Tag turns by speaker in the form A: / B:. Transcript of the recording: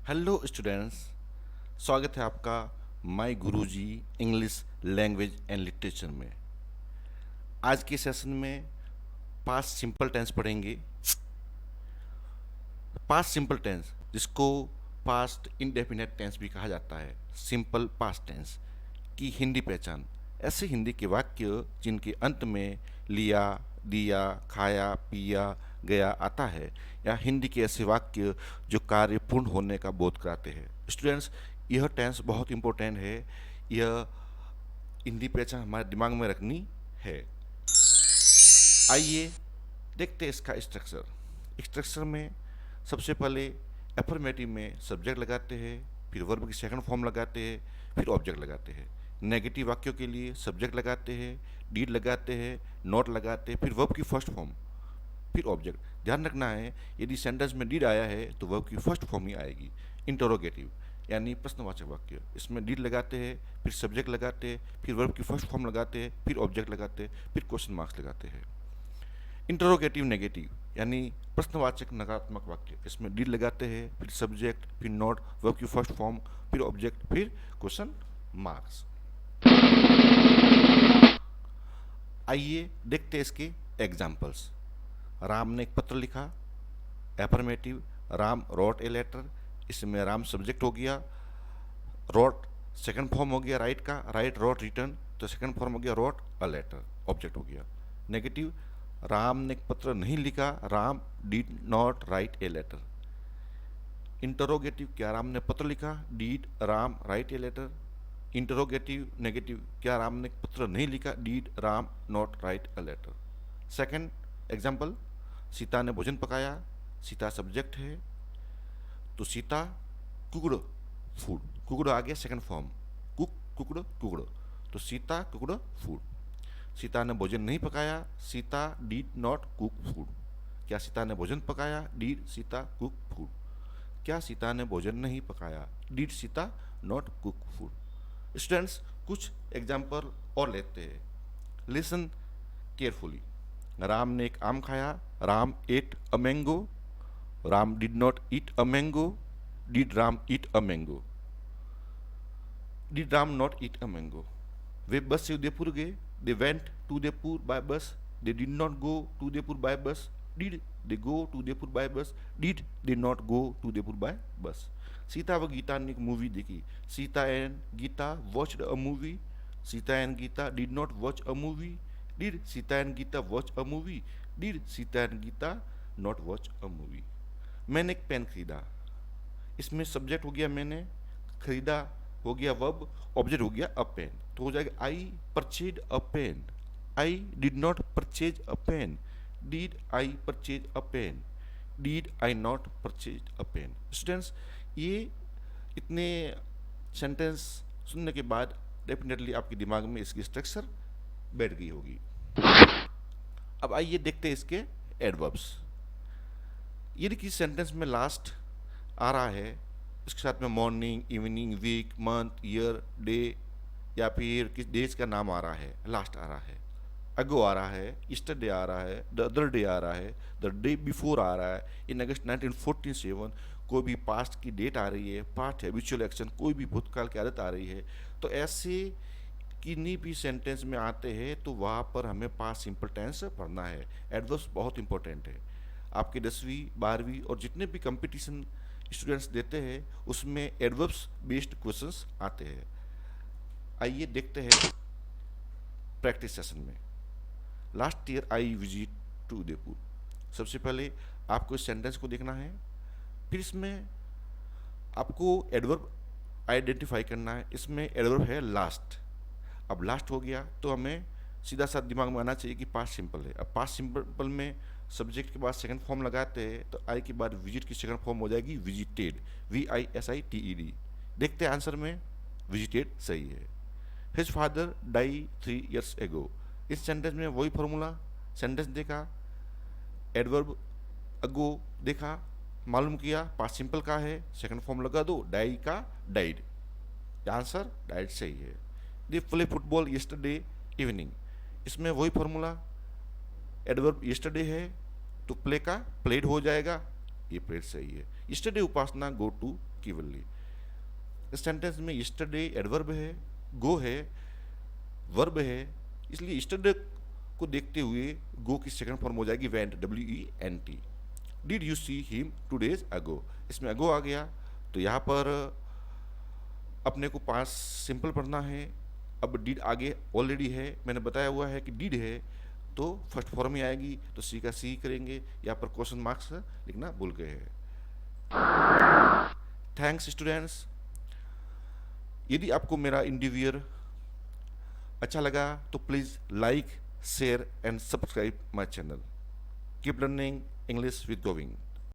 A: Hello students, स्वागत है आपका my Guruji English language and literature में। आज के सेशन में पास्ट सिंपल टेंस पढ़ेंगे। पास्ट सिंपल टेंस, जिसको पास्ट इंडेफिनेट टेंस भी कहा जाता है, सिंपल पास्ट टेंस की हिंदी पहचान। ऐसे हिंदी के वाक्य जिनके अंत में लिया, दिया, खाया, पिया, गया आता है, या हिंदी के ऐसे वाक्य जो कार्य पूर्ण होने का बोध कराते हैं। स्टूडेंट्स, यह टेंस बहुत इंपॉर्टेंट है। यह हिंदी पहचान हमारे दिमाग में रखनी है। आइए देखते हैं इसका स्ट्रक्चर। स्ट्रक्चर में सबसे पहले एफर्मेटिव में सब्जेक्ट लगाते हैं, फिर वर्ब की सेकंड फॉर्म लगाते हैं, फिर ऑब्जेक्ट लगाते हैं। नेगेटिव वाक्यों के लिए सब्जेक्ट लगाते हैं, डीड लगाते हैं, नॉट लगाते हैं, फिर वर्ब की फर्स्ट फॉर्म, फिर ऑब्जेक्ट। ध्यान रखना है, यदि सेंटेंस में डीड आया है तो वर्ब की फर्स्ट फॉर्म ही आएगी। इंटरोगेटिव यानी प्रश्नवाचक वाक्य, इसमें डीड लगाते हैं, फिर सब्जेक्ट लगाते हैं, फिर वर्ब की फर्स्ट फॉर्म लगाते हैं, फिर ऑब्जेक्ट लगाते हैं, फिर क्वेश्चन मार्क्स लगाते हैं। इंटरोगेटिव नेगेटिव यानी प्रश्नवाचक नकारात्मक वाक्य, इसमें डीड लगाते हैं, फिर सब्जेक्ट, फिर नॉट, वर्ब की फर्स्ट फॉर्म, फिर ऑब्जेक्ट, फिर क्वेश्चन मार्क्स। आइए देखते हैं इसके एग्जाम्पल्स। राम ने एक पत्र लिखा, affirmative. Ram wrote a letter, इसमें राम सब्जेक्ट हो गया, रोट सेकंड फॉर्म हो गया राइट का, राइट रोट रिटर्न, तो सेकंड फॉर्म हो गया रोट अ लेटर, ऑब्जेक्ट हो गया। नेगेटिव, राम ने एक पत्र नहीं लिखा, Ram did not write a letter. Interrogative, क्या राम ने पत्र लिखा, did Ram write a letter. Interrogative negative, क्या राम ने पत्र नहीं लिखा, did Ram not write a letter. Second example, Sita ने भोजन पकाया, सीता सब्जेक्ट है, तो सीता कुकड़ फूड, कुकड़ आ गया सेकंड फॉर्म, कुक कुकड़ कुकड़, तो सीता कुकड़ फूड। सीता ने भोजन नहीं पकाया, Sita did not cook food. क्या सीता ने भोजन पकाया, डिड सीता कुक फूड। क्या सीता ने भोजन नहीं पकाया, did Sita not cook food. Students, कुछ एग्जाम्पल और लेते हैं, लिसन केयरफुली। राम ने एक आम खाया, Ram ate a mango. Ram did not eat a mango, did Ram eat a mango. Did Ram not eat a mango. वे बस से उदयपुर गए, they went to Udaipur by bus. They did not go to Udaipur by bus, did they go to Udaipur by bus. Did they not go to Udaipur by bus. Sita व गीता ने एक movie देखी, Sita and Gita watched a movie. Sita and Gita did not watch a movie, did Sita and Gita watch a movie. Did Sita and Gita not watch a movie. मैंने एक pen खरीदा, इसमें subject हो गया मैंने, खरीदा हो गया वर्ब, ऑब्जेक्ट हो गया अ पेन, तो हो जाएगा I purchase a pen. I did not purchase a pen, did I purchase a pen, did I not purchase a pen. Students, ये इतने सेंटेंस सुनने के बाद डेफिनेटली आपके दिमाग में इसकी स्ट्रक्चर बैठ गई होगी। अब आइए देखते हैं इसके एडवर्ब्स। यदि किसी सेंटेंस में लास्ट आ रहा है, इसके साथ में morning, evening, week, month, year, day, या फिर किस डेज का नाम आ रहा है, लास्ट आ रहा है, अगो आ रहा है, ईस्टरडे आ रहा है, द अदर डे आ रहा है, द डे बिफोर आ रहा है, इन अगस्त 1947, कोई भी पास्ट की डेट आ रही है, पास्ट हैबिचुअल एक्शन, कोई भी भूतकाल की आदत आ रही है, तो ऐसे किन्हीं भी सेंटेंस में आते हैं तो वहाँ पर हमें पास्ट सिंपल टेंस पढ़ना है। एडवर्ब्स बहुत इंपॉर्टेंट है। आपके 10वीं 12वीं और जितने भी कंपटीशन स्टूडेंट्स देते हैं उसमें एडवर्ब्स बेस्ड क्वेश्चंस आते हैं। आइए देखते हैं प्रैक्टिस सेशन में। Last year I visit to Udaipur. सबसे पहले आपको इस सेंटेंस को देखना है, फिर इसमें आपको एडवर्ब आइडेंटिफाई करना है। इसमें एडवर्ब है लास्ट। अब लास्ट हो गया तो हमें सीधा सा दिमाग में आना चाहिए कि पास्ट सिंपल है। अब पास्ट सिंपल में सब्जेक्ट के बाद सेकंड फॉर्म लगाते हैं तो आई के बाद विजिट की सेकंड फॉर्म हो जाएगी विजिटेड, VISITED। देखते हैं आंसर में, विजिटेड सही है। His father die 3 years ago। इस सेंटेंस में वही फॉर्मूला, सेंटेंस देखा, एडवर्ब अगो देखा, मालूम किया पास्ट सिंपल का है, सेकंड फॉर्म लगा दो, डाई का डाइड, आंसर डाइड सही है। They play football yesterday evening. इसमें वही फॉर्मूला, एडवर्ब यस्टरडे है तो प्ले का प्लेड हो जाएगा, ये प्लेड सही है। यस्टरडे उपासना गो टू कीवर्डली। इस सेंटेंस में यस्टरडे एडवर्ब है, गो है, वर्ब है, इसलिए यस्टरडे को देखते हुए गो की सेकंड फॉर्म हो जाएगी went, WENT। Did you see him 2 days अगो, इसमें अगो आ गया, तो यहाँ पर अपने को पास सिंपल पढ़ना है। अब डिड आगे ऑलरेडी है, मैंने बताया हुआ है कि डिड है तो फर्स्ट फॉर्म ही आएगी, तो सी का सी करेंगे। यहाँ पर क्वेश्चन मार्क्स लिखना भूल गए हैं। Thanks students. यदि आपको मेरा इंडिवियर अच्छा लगा तो please like, share and subscribe my channel. Keep learning English with Govind.